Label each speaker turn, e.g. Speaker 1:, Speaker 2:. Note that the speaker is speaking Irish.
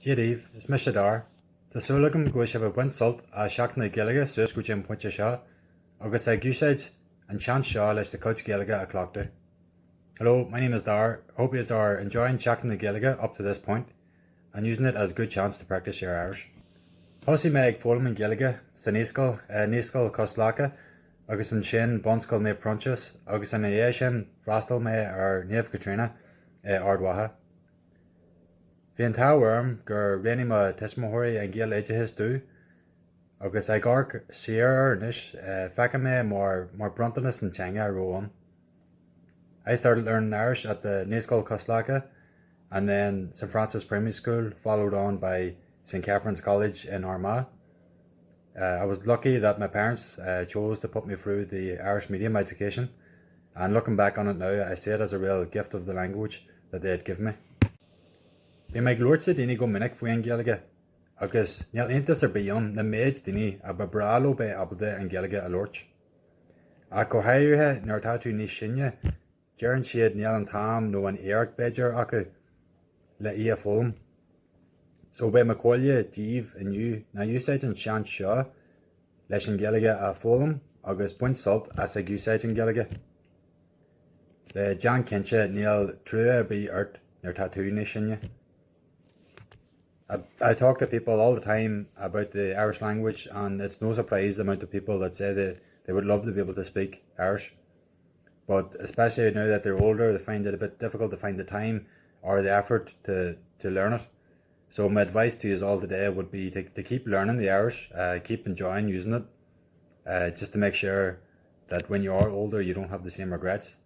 Speaker 1: Jadíh, is me sé dar, Tásúlagam go sé bh buint sult a seachna Gaeilge suas go dtí pointe seo, agus ag gúsáid an sean seo leis de cult Gaeilge a clochta. Hello, my name is Dar. Hope you are enjoying checking the Gaeilge up to this point and using it as a good chance to practice your Irish. Thosaigh me ag fólam an Gaeilge sa níoscail Coslacha agus an sin bonscail Naomh Prontas agus an é sin freastal me ar Naomh Catriona ardwatha. Bhí an tábharm gur réanaí mo tismóthirí an Gaeilge his dú agus ag gcóirc siar arnis fecha me more brontanas an teanga roan. I started learning Irish at the Níoscail Coslacha and then St Francis Primary School, followed on by St Catherine's College in Armagh. I was lucky that my parents chose to put me through the Irish medium education, and looking back on it now, I see it as a real gift of the language that they had given me. Bhí me glúirte daoine go minic faoi an Gaeilge, agus níl aontas ar bíonn na méid daoine a ba bralo be abalda an Gaeilge a lúirt. A go háirithe nuair tá tú níos sinne, dearann siad níl an tam nó an éarc beidir acu le í a fólam. So be me cóile díomh inniu na úsáid an sean seo leis an Gaeilge a fólam agus buint sult as a gúsáid an Gaeilge. Le John cinse níl trua ar bí ort nuair tá tú níos sinne. I talk to people all the time about the Irish language, and it's no surprise the amount of people that say that they would love to be able to speak Irish. But especially now that they're older, they find it a bit difficult to find the time or the effort to learn it. So my advice to you all today would be to keep learning the Irish, keep enjoying using it, just to make sure that when you are older you don't have the same regrets.